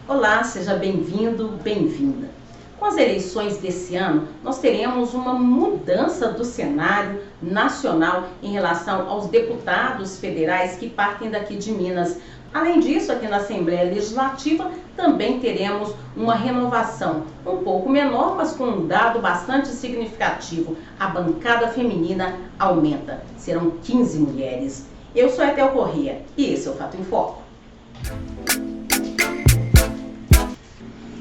Olá, seja bem-vindo, bem-vinda. Com as eleições desse ano, nós teremos uma mudança do cenário nacional em relação aos deputados federais que partem daqui de Minas. Além disso, aqui na Assembleia Legislativa também teremos uma renovação, um pouco menor, mas com um dado bastante significativo. A bancada feminina aumenta, serão 15 mulheres. Eu sou Etel Corrêa e esse é o Fato em Foco.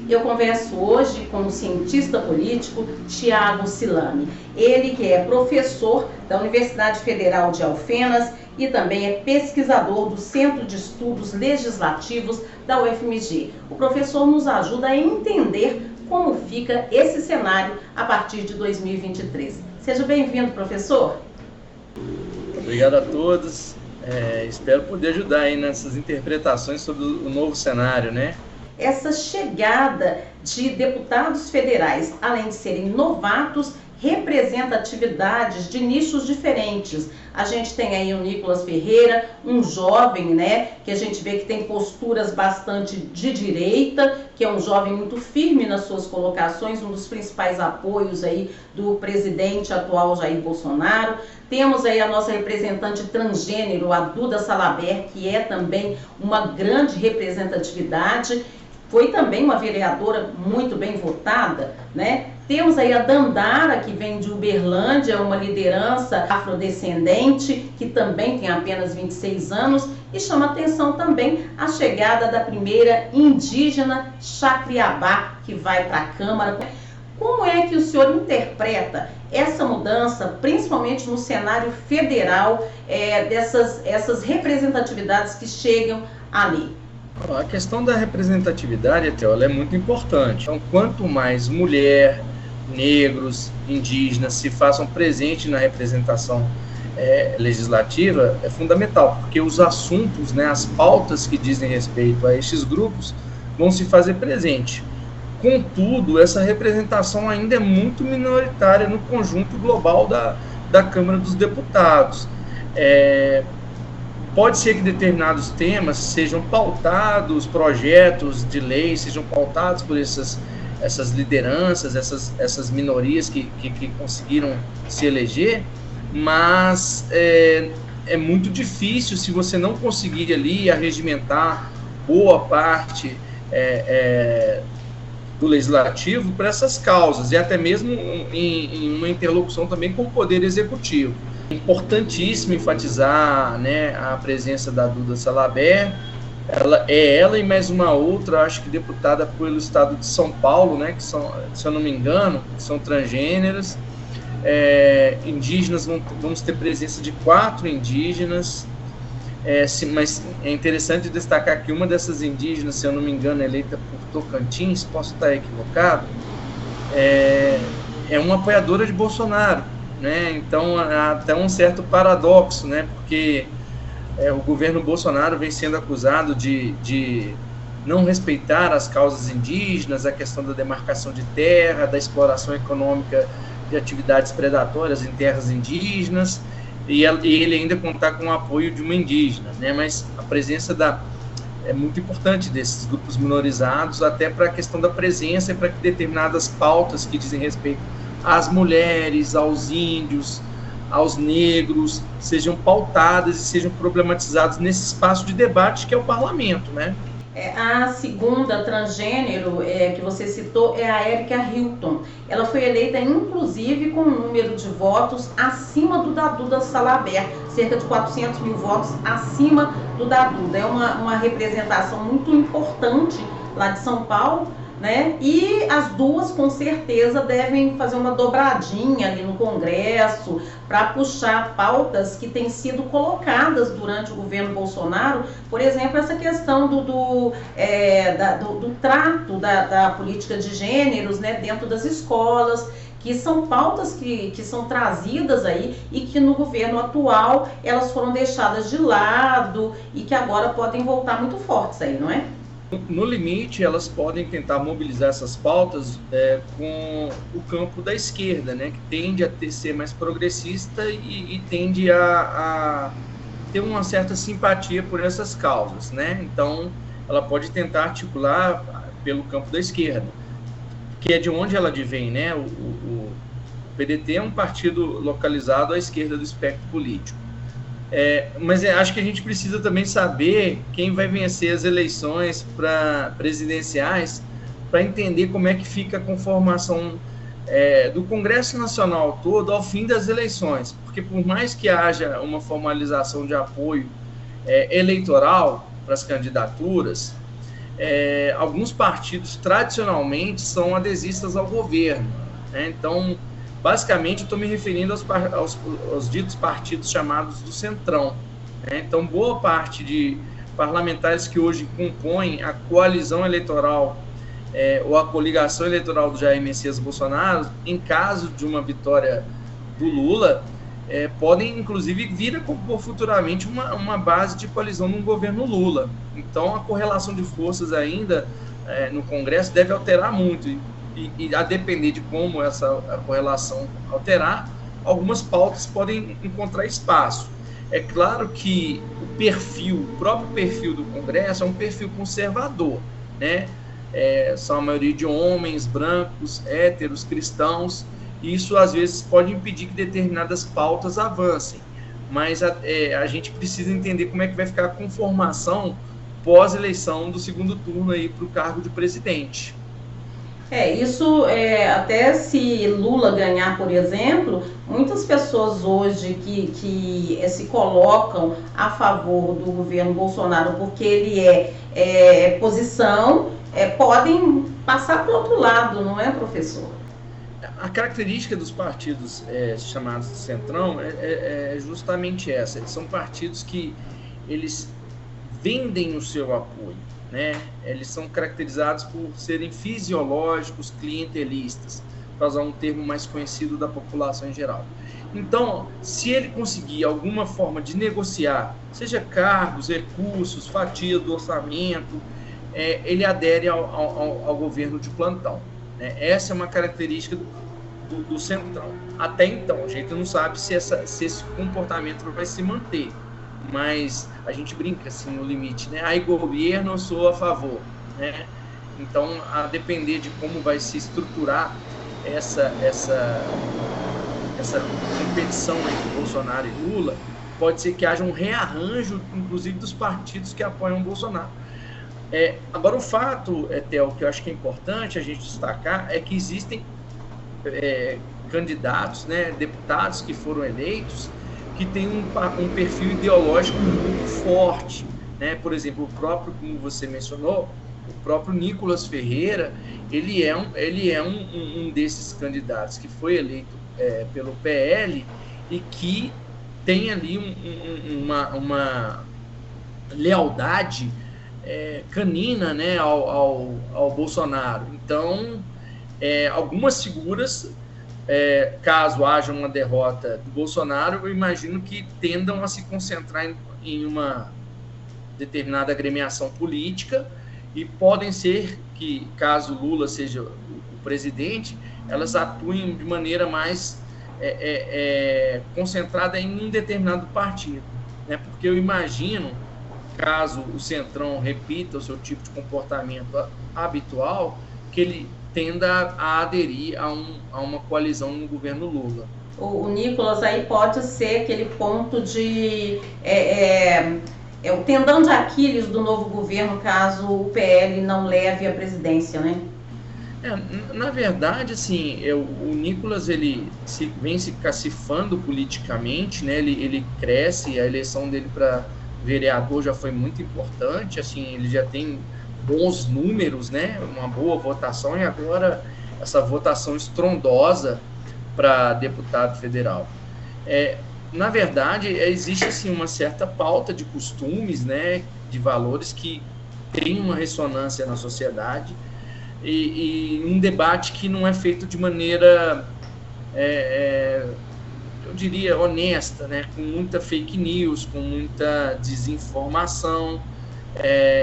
Eu converso hoje com o cientista político Thiago Silani. Ele que é professor da Universidade Federal de Alfenas e também é pesquisador do Centro de Estudos Legislativos da UFMG. O professor nos ajuda a entender como fica esse cenário a partir de 2023. Seja bem-vindo, professor. Obrigado a todos. Espero poder ajudar aí nessas interpretações sobre o novo cenário, né? Essa chegada de deputados federais, além de serem novatos, representa atividades de nichos diferentes. A gente tem aí o Nicolas Ferreira, um jovem, né, que a gente vê que tem posturas bastante de direita, que é um jovem muito firme nas suas colocações, um dos principais apoios aí do presidente atual Jair Bolsonaro. Temos aí a nossa representante transgênero, a Duda Salabert, que é também uma grande representatividade. Foi também uma vereadora muito bem votada, né? Temos aí a Dandara, que vem de Uberlândia, uma liderança afrodescendente, que também tem apenas 26 anos, e chama atenção também a chegada da primeira indígena Chacriabá, que vai para a Câmara. Como é que o senhor interpreta essa mudança, principalmente no cenário federal, essas representatividades que chegam ali? A questão da representatividade, ela é muito importante. Então, quanto mais mulher, negros, indígenas se façam presentes na representação legislativa, é fundamental, porque os assuntos, né, as pautas que dizem respeito a estes grupos vão se fazer presente. Contudo, essa representação ainda é muito minoritária no conjunto global da Câmara dos Deputados. Pode ser que determinados temas sejam pautados, projetos de lei sejam pautados por essas lideranças, essas minorias que conseguiram se eleger, mas é muito difícil se você não conseguir ali arregimentar boa parte do legislativo para essas causas, e até mesmo em uma interlocução também com o Poder Executivo. Importantíssimo enfatizar, né, a presença da Duda Salabert. Ela e mais uma outra, acho que deputada pelo estado de São Paulo, né, que são, se eu não me engano, são transgêneras. Indígenas, vamos ter presença de 4 indígenas, mas é interessante destacar que uma dessas indígenas, se eu não me engano, é eleita por Tocantins, posso estar equivocado, é uma apoiadora de Bolsonaro. Né? Então, há até um certo paradoxo, né? Porque o governo Bolsonaro vem sendo acusado de não respeitar as causas indígenas, a questão da demarcação de terra, da exploração econômica de atividades predatórias em terras indígenas, e ele ainda contar com o apoio de uma indígena, né? Mas a presença é muito importante desses grupos minorizados, até para a questão da presença e para que determinadas pautas que dizem respeito às mulheres, aos índios, aos negros, sejam pautadas e sejam problematizadas nesse espaço de debate que é o parlamento, né? A segunda transgênero que você citou é a Érica Hilton. Ela foi eleita, inclusive, com um número de votos acima do da Duda Salabert, cerca de 400 mil votos acima do da Duda. É uma representação muito importante lá de São Paulo, né? E as duas com certeza devem fazer uma dobradinha ali no Congresso para puxar pautas que têm sido colocadas durante o governo Bolsonaro, por exemplo, essa questão do trato da política de gêneros, né, dentro das escolas, que são pautas que são trazidas aí e que no governo atual elas foram deixadas de lado e que agora podem voltar muito fortes aí, não é? No limite, elas podem tentar mobilizar essas pautas com o campo da esquerda, né, que tende a ser mais progressista e tende a ter uma certa simpatia por essas causas, né? Então, ela pode tentar articular pelo campo da esquerda, que é de onde ela advém, né? O PDT é um partido localizado à esquerda do espectro político. Mas acho que a gente precisa também saber quem vai vencer as eleições presidenciais para entender como é que fica a conformação do Congresso Nacional todo ao fim das eleições, porque por mais que haja uma formalização de apoio eleitoral para as candidaturas, alguns partidos tradicionalmente são adesistas ao governo, né? Então, basicamente, estou me referindo aos ditos partidos chamados do Centrão, né? Então, boa parte de parlamentares que hoje compõem a coalizão eleitoral ou a coligação eleitoral do Jair Messias Bolsonaro, em caso de uma vitória do Lula, podem, inclusive, vir a compor futuramente uma base de coalizão no governo Lula. Então, a correlação de forças ainda no Congresso deve alterar muito. E a depender de como a correlação alterar, algumas pautas podem encontrar espaço. É claro que o próprio perfil do Congresso é um perfil conservador, né? São a maioria de homens, brancos, héteros, cristãos, e isso às vezes pode impedir que determinadas pautas avancem, mas a gente precisa entender como é que vai ficar a conformação pós-eleição do segundo turno aí para o cargo de presidente. Isso até se Lula ganhar, por exemplo, muitas pessoas hoje que se colocam a favor do governo Bolsonaro porque ele é posição, podem passar para o outro lado, não é, professor? A característica dos partidos chamados de Centrão é justamente essa. Eles são partidos que eles vendem o seu apoio, né? Eles são caracterizados por serem fisiológicos, clientelistas, para usar um termo mais conhecido da população em geral. Então, se ele conseguir alguma forma de negociar, seja cargos, recursos, fatia do orçamento, ele adere ao governo de plantão, né? Essa é uma característica do Centrão. Até então, a gente não sabe se esse comportamento vai se manter, mas a gente brinca assim no limite, né? Aí governo, eu sou a favor, né? Então, a depender de como vai se estruturar essa competição entre Bolsonaro e Lula, pode ser que haja um rearranjo, inclusive, dos partidos que apoiam Bolsonaro. Agora, o fato, Theo, que eu acho que é importante a gente destacar, é que existem candidatos, né, deputados que foram eleitos, que têm um perfil ideológico muito forte, né? Por exemplo, o próprio, como você mencionou, o próprio Nicolas Ferreira, ele é um desses candidatos que foi eleito pelo PL e que tem ali uma lealdade canina, né, ao Bolsonaro. Então, algumas figuras, caso haja uma derrota do Bolsonaro, eu imagino que tendam a se concentrar em uma determinada agremiação política, e podem ser que, caso Lula seja o presidente, elas atuem de maneira mais concentrada em um determinado partido, né? Porque eu imagino, caso o Centrão repita o seu tipo de comportamento habitual, que ele tenda a aderir a uma coalizão no governo Lula. O Nicolas aí pode ser aquele ponto de o tendão de Aquiles do novo governo, caso o PL não leve a presidência, né? Na verdade, assim, o Nicolas, ele vem se cacifando politicamente, né? Ele cresce, a eleição dele para vereador já foi muito importante, assim, ele já tem bons números, né? Uma boa votação, e agora essa votação estrondosa para deputado federal. Na verdade, existe assim uma certa pauta de costumes, né, de valores que tem uma ressonância na sociedade, e um debate que não é feito de maneira, eu diria, honesta, né, com muita fake news, com muita desinformação,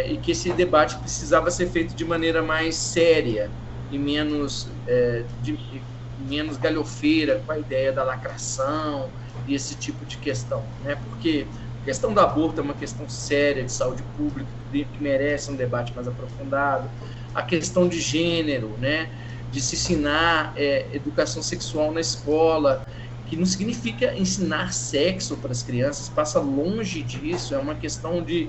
e que esse debate precisava ser feito de maneira mais séria e menos galhofeira, com a ideia da lacração e esse tipo de questão, né? Porque A questão do aborto é uma questão séria de saúde pública, que merece um debate mais aprofundado. A questão de gênero, né, de se ensinar educação sexual na escola, que não significa ensinar sexo para as crianças, passa longe disso, é uma questão de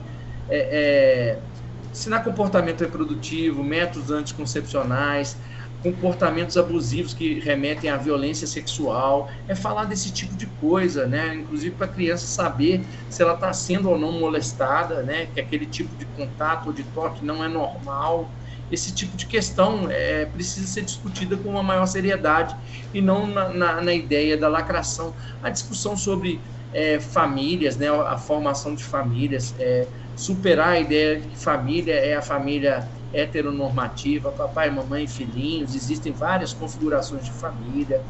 ensinar comportamento reprodutivo, métodos anticoncepcionais, comportamentos abusivos que remetem à violência sexual, falar desse tipo de coisa, né? Inclusive para a criança saber se ela está sendo ou não molestada, né? Que aquele tipo de contato ou de toque não é normal. Esse tipo de questão precisa ser discutida com uma maior seriedade e não na ideia da lacração. A discussão sobre famílias, né? A formação de famílias, superar a ideia de que família é a família heteronormativa, papai, mamãe, filhinhos, existem várias configurações de família,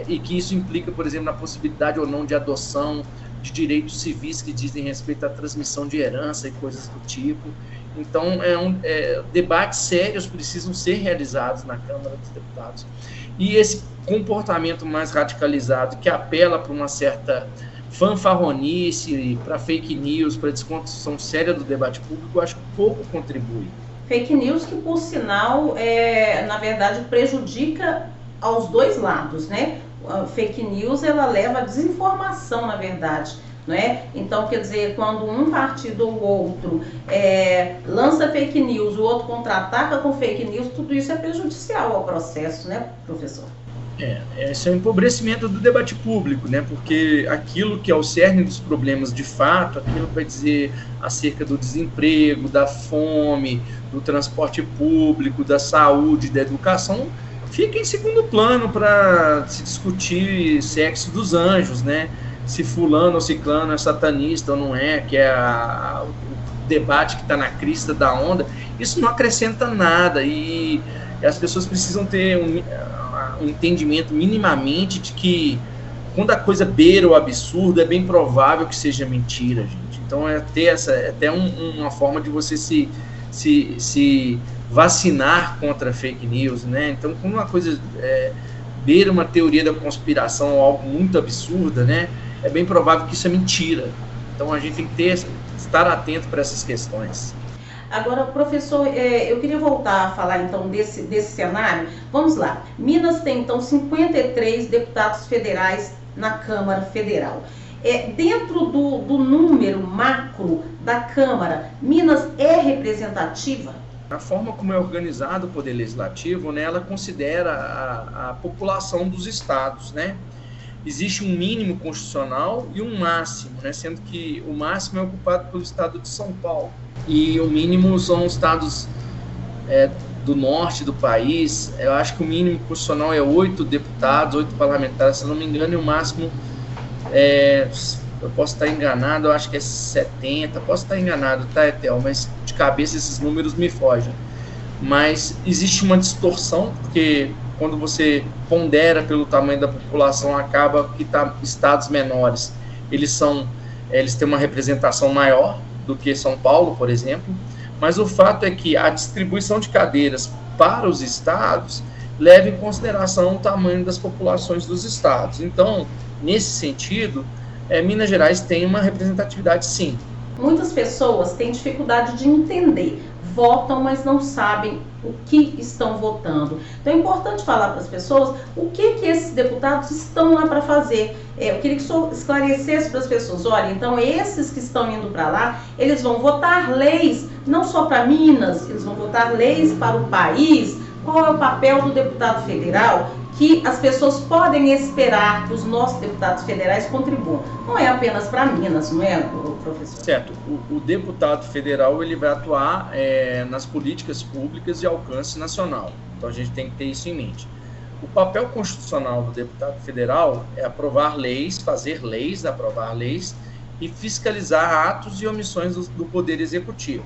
e que isso implica, por exemplo, na possibilidade ou não de adoção, de direitos civis que dizem respeito à transmissão de herança e coisas do tipo. Então, debates sérios precisam ser realizados na Câmara dos Deputados. E esse comportamento mais radicalizado, que apela para uma certa fanfarronice, para fake news, para desconstrução séria do debate público, eu acho que pouco contribui. Fake news que, por sinal, na verdade, prejudica aos dois lados, né? A fake news, ela leva a desinformação, na verdade, né? Então, quer dizer, quando um partido ou outro lança fake news, o outro contra-ataca com fake news, tudo isso é prejudicial ao processo, né, professor? Esse é o empobrecimento do debate público, né? Porque aquilo que é o cerne dos problemas de fato, aquilo que vai dizer acerca do desemprego, da fome, do transporte público, da saúde, da educação, fica em segundo plano para se discutir sexo dos anjos, né? Se fulano ou ciclano é satanista ou não é, que é o debate que está na crista da onda. Isso não acrescenta nada e as pessoas precisam ter um entendimento minimamente de que quando a coisa beira o absurdo, é bem provável que seja mentira, gente. Então ter até uma forma de você se vacinar contra fake news, né? Então, quando uma coisa beira uma teoria da conspiração ou algo muito absurda, né? É bem provável que isso é mentira. Então a gente tem que estar atento para essas questões. Agora, professor, eu queria voltar a falar, então, desse cenário. Vamos lá. Minas tem, então, 53 deputados federais na Câmara Federal. Dentro do número macro da Câmara, Minas é representativa? A forma como é organizado o Poder Legislativo, né, ela considera a população dos estados, né? Existe um mínimo constitucional e um máximo, né? Sendo que o máximo é ocupado pelo estado de São Paulo e o mínimo são os estados do norte do país. Eu acho que o mínimo constitucional é 8 deputados, 8 parlamentares, se eu não me engano, e o máximo, eu posso estar enganado, eu acho que é 70, posso estar enganado, tá, Etel? Mas de cabeça esses números me fogem. Mas existe uma distorção, porque quando você pondera pelo tamanho da população, acaba que estados menores, eles têm uma representação maior do que São Paulo, por exemplo, mas o fato é que a distribuição de cadeiras para os estados leva em consideração o tamanho das populações dos estados. Então, nesse sentido, Minas Gerais tem uma representatividade, sim. Muitas pessoas têm dificuldade de entender, votam, mas não sabem o que estão votando. Então é importante falar para as pessoas o que esses deputados estão lá para fazer. Eu queria que o senhor esclarecesse para as pessoas, olha, então esses que estão indo para lá, eles vão votar leis, não só para Minas, eles vão votar leis para o país. Qual é o papel do deputado federal que as pessoas podem esperar que os nossos deputados federais contribuam? Não é apenas para Minas, não é, professor? Certo. O deputado federal, ele vai atuar nas políticas públicas de alcance nacional. Então a gente tem que ter isso em mente. O papel constitucional do deputado federal é aprovar leis, fazer leis, aprovar leis e fiscalizar atos e omissões do Poder Executivo.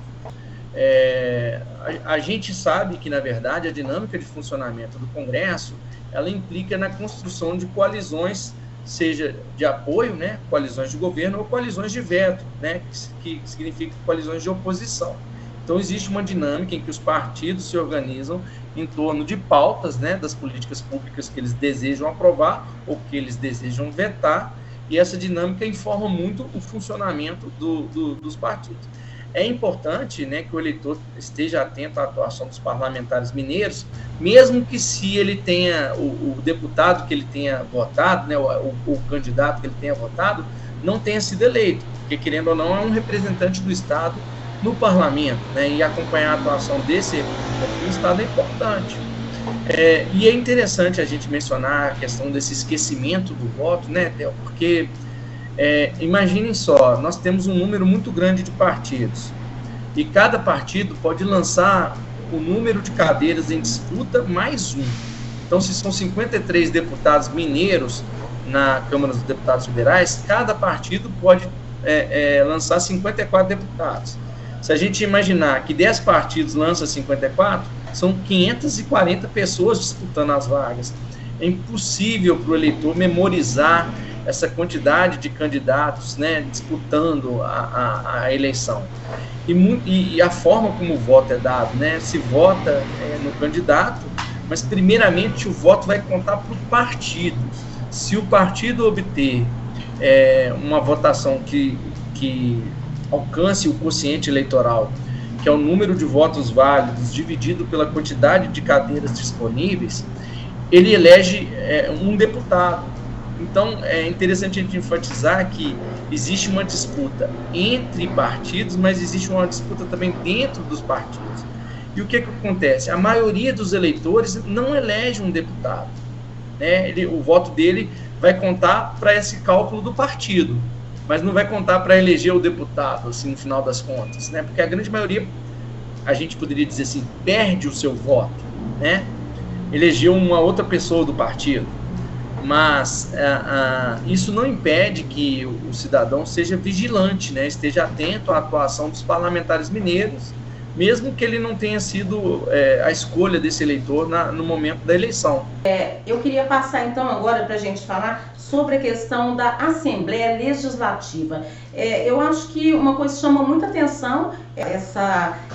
A gente sabe que, na verdade, a dinâmica de funcionamento do Congresso, ela implica na construção de coalizões, seja de apoio, né, coalizões de governo, ou coalizões de veto, né, que significa coalizões de oposição. Então, existe uma dinâmica em que os partidos se organizam em torno de pautas, né, das políticas públicas que eles desejam aprovar ou que eles desejam vetar, e essa dinâmica informa muito o funcionamento dos partidos. É importante, né, que o eleitor esteja atento à atuação dos parlamentares mineiros, mesmo que se ele tenha, o deputado que ele tenha votado, né, o candidato que ele tenha votado, não tenha sido eleito, porque, querendo ou não, é um representante do Estado no parlamento, né, e acompanhar a atuação desse representante do Estado é importante. E é interessante a gente mencionar a questão desse esquecimento do voto, né, Theo, porque imaginem só, nós temos um número muito grande de partidos e cada partido pode lançar o número de cadeiras em disputa mais um. Então, se são 53 deputados mineiros na Câmara dos Deputados Federais, cada partido pode lançar 54 deputados. Se a gente imaginar que 10 partidos lançam 54, são 540 pessoas disputando as vagas. É impossível para o eleitor memorizar essa quantidade de candidatos, né, disputando a eleição. E a forma como o voto é dado, né, se vota no candidato, mas primeiramente o voto vai contar para o partido. Se o partido obter uma votação que alcance o quociente eleitoral, que é o número de votos válidos dividido pela quantidade de cadeiras disponíveis, ele elege um deputado. Então, é interessante a gente enfatizar que existe uma disputa entre partidos, mas existe uma disputa também dentro dos partidos. E o que acontece? A maioria dos eleitores não elege um deputado, né? O voto dele vai contar para esse cálculo do partido, mas não vai contar para eleger o deputado, assim, no final das contas, né? Porque a grande maioria, a gente poderia dizer assim, perde o seu voto, né? Elegeu uma outra pessoa do partido. Mas isso não impede que o cidadão seja vigilante, né? Esteja atento à atuação dos parlamentares mineiros, mesmo que ele não tenha sido a escolha desse eleitor no momento da eleição. Eu queria passar então agora para a gente falar sobre a questão da Assembleia Legislativa. Eu acho que uma coisa que chama muita atenção é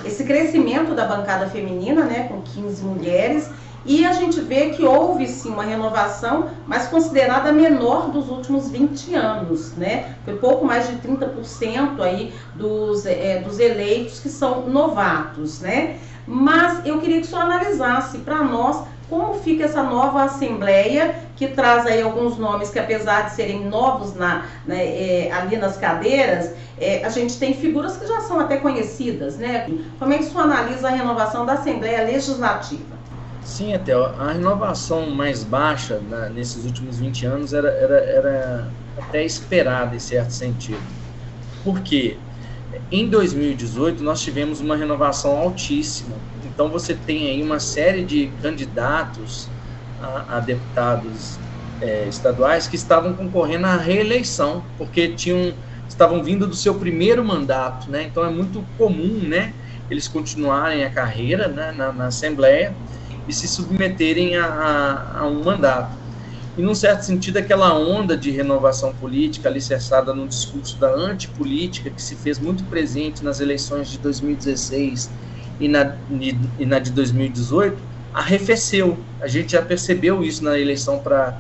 esse crescimento da bancada feminina, né, com 15 mulheres, e a gente vê que houve sim uma renovação, mas considerada menor dos últimos 20 anos, né? Foi pouco mais de 30% aí dos eleitos que são novatos, né? Mas eu queria que o senhor analisasse para nós como fica essa nova Assembleia, que traz aí alguns nomes que, apesar de serem novos ali nas cadeiras, a gente tem figuras que já são até conhecidas, né? Como é que o senhor analisa a renovação da Assembleia Legislativa? Sim, até a renovação mais baixa nesses últimos 20 anos era até esperada em certo sentido. Por quê? Em 2018 nós tivemos uma renovação altíssima. Então você tem aí uma série de candidatos a deputados estaduais que estavam concorrendo à reeleição, porque estavam vindo do seu primeiro mandato, né? Então é muito comum, né, eles continuarem a carreira, né, na Assembleia e se submeterem a um mandato. E, num certo sentido, aquela onda de renovação política alicerçada no discurso da antipolítica, que se fez muito presente nas eleições de 2016 e na de 2018, arrefeceu. A gente já percebeu isso na eleição para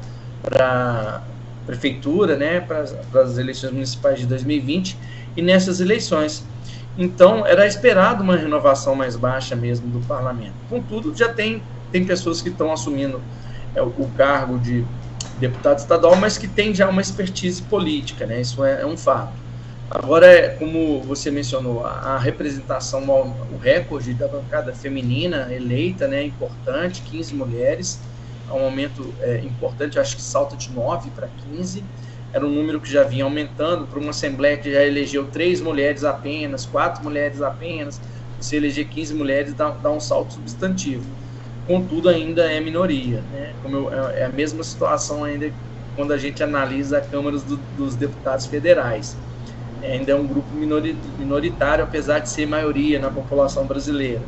a prefeitura, né, para as eleições municipais de 2020 e nessas eleições. Então, era esperado uma renovação mais baixa mesmo do parlamento. Contudo, já tem pessoas que estão assumindo o cargo de deputado estadual, mas que tem já uma expertise política, né? Isso é um fato. Agora, como você mencionou, a representação, o recorde da bancada feminina eleita, né, é importante, 15 mulheres, é um aumento importante, acho que salta de 9 para 15, era um número que já vinha aumentando para uma Assembleia que já elegeu 3 mulheres apenas, 4 mulheres apenas, você eleger 15 mulheres dá um salto substantivo. Contudo, ainda é minoria, né? É a mesma situação ainda quando a gente analisa a Câmara dos Deputados Federais. Ainda é um grupo minoritário, apesar de ser maioria na população brasileira.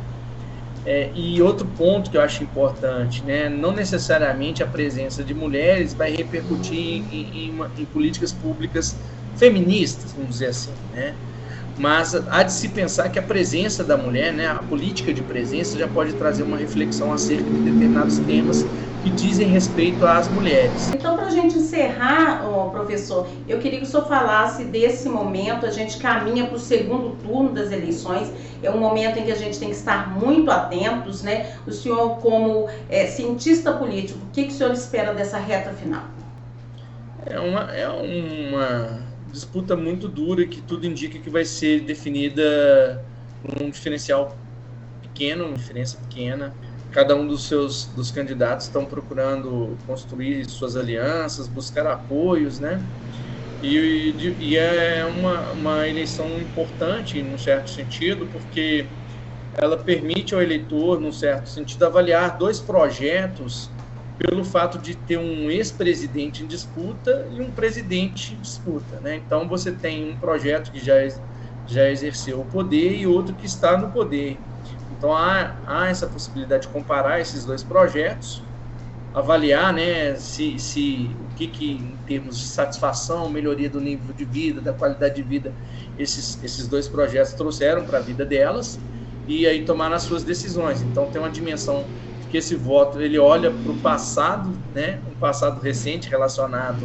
E outro ponto que eu acho importante, né? Não necessariamente a presença de mulheres vai repercutir em políticas públicas feministas, vamos dizer assim, né? Mas há de se pensar que a presença da mulher, né, a política de presença, já pode trazer uma reflexão acerca de determinados temas que dizem respeito às mulheres. Então, para a gente encerrar, professor, eu queria que o senhor falasse desse momento. A gente caminha para o segundo turno das eleições, é um momento em que a gente tem que estar muito atentos, né? O senhor, como cientista político, o que o senhor espera dessa reta final? É uma disputa muito dura, que tudo indica que vai ser definida por um diferencial pequeno, uma diferença pequena. Cada um dos candidatos estão procurando construir suas alianças, buscar apoios, né? E é uma eleição importante, num certo sentido, porque ela permite ao eleitor, num certo sentido, avaliar dois projetos pelo fato de ter um ex-presidente em disputa e um presidente em disputa, né? Então, você tem um projeto que já exerceu o poder e outro que está no poder. Então, há essa possibilidade de comparar esses dois projetos, avaliar, né, o que em termos de satisfação, melhoria do nível de vida, da qualidade de vida, esses dois projetos trouxeram para a vida delas, e aí tomar as suas decisões. Então, tem uma dimensão de que esse voto, ele olha para o passado, né, um passado recente relacionado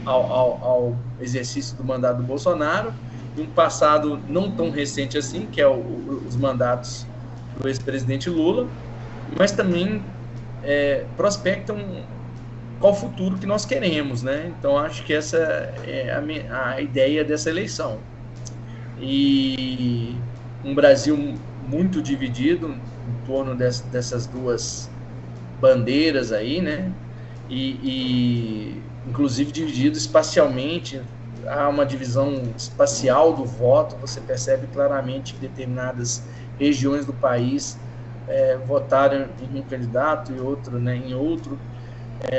ao exercício do mandato do Bolsonaro, e um passado não tão recente assim, que é os mandatos do ex-presidente Lula, mas também prospectam qual futuro que nós queremos, né? Então, acho que essa é a ideia dessa eleição. E um Brasil muito dividido em torno dessas duas bandeiras aí, né? E inclusive dividido espacialmente. Há uma divisão espacial do voto, você percebe claramente que determinadas regiões do país votaram em um candidato e outro, né, em outro.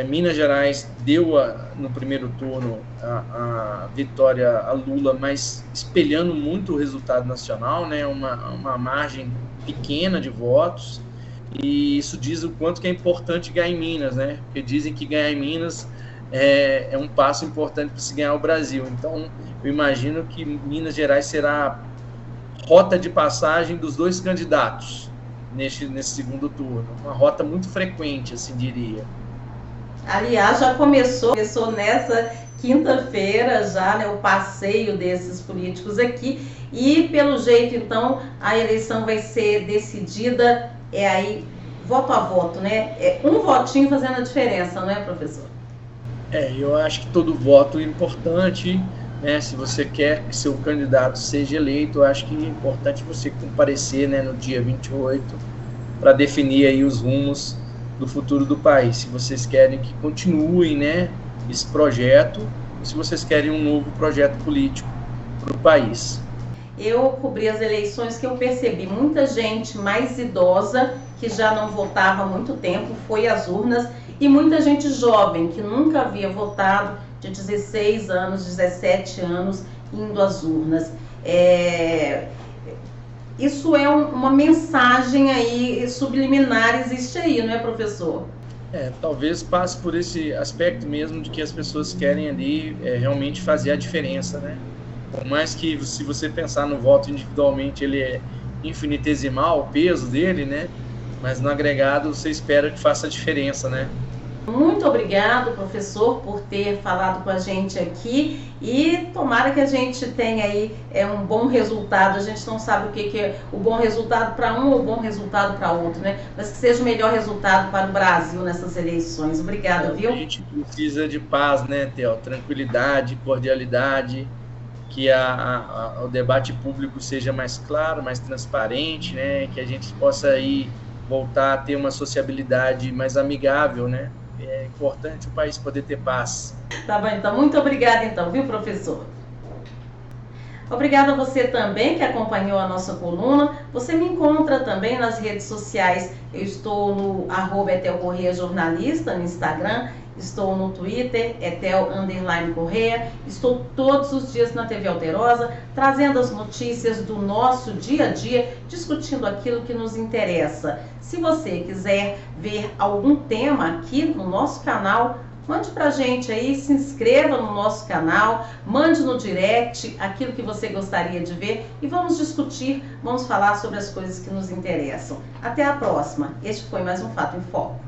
Minas Gerais deu no primeiro turno a vitória a Lula, mas espelhando muito o resultado nacional, né, uma margem pequena de votos, e isso diz o quanto que é importante ganhar em Minas, né, porque dizem que ganhar em Minas é um passo importante para se ganhar o Brasil. Então, eu imagino que Minas Gerais será rota de passagem dos dois candidatos nesse segundo turno. Uma rota muito frequente, assim diria. Aliás, já começou nessa quinta-feira já, né, o passeio desses políticos aqui, e pelo jeito, então, a eleição vai ser decidida aí voto a voto, né? Um votinho fazendo a diferença, não é, professor? Eu acho que todo voto é importante, né? Se você quer que seu candidato seja eleito, eu acho que é importante você comparecer, né, no dia 28 para definir aí os rumos do futuro do país. Se vocês querem que continue, né, esse projeto, ou se vocês querem um novo projeto político para o país. Eu cobri as eleições, que eu percebi muita gente mais idosa que já não votava há muito tempo, foi às urnas, e muita gente jovem que nunca havia votado, de 16 anos, 17 anos, indo às urnas. Isso é uma mensagem aí subliminar, existe aí, não é, professor? Talvez passe por esse aspecto mesmo de que as pessoas querem ali realmente fazer a diferença, né? Por mais que, se você pensar no voto individualmente, ele é infinitesimal, o peso dele, né? Mas no agregado você espera que faça a diferença, né? Muito obrigado, professor, por ter falado com a gente aqui, e tomara que a gente tenha aí um bom resultado. A gente não sabe o que é o bom resultado para um ou o bom resultado para outro, né? Mas que seja o melhor resultado para o Brasil nessas eleições. Obrigada, viu? A gente precisa de paz, né, Theo? Tranquilidade, cordialidade, que o debate público seja mais claro, mais transparente, né? Que a gente possa aí voltar a ter uma sociabilidade mais amigável, né? É importante o país poder ter paz. Tá bom, então. Muito obrigada, então, viu, professor? Obrigada a você também que acompanhou a nossa coluna. Você me encontra também nas redes sociais. Eu estou no @EtelCorreia Jornalista no Instagram. Estou no Twitter, Etel_Correia. Estou todos os dias na TV Alterosa, trazendo as notícias do nosso dia a dia, discutindo aquilo que nos interessa. Se você quiser ver algum tema aqui no nosso canal, mande pra gente aí, se inscreva no nosso canal, mande no direct aquilo que você gostaria de ver e vamos discutir, vamos falar sobre as coisas que nos interessam. Até a próxima. Este foi mais um Fato em Foco.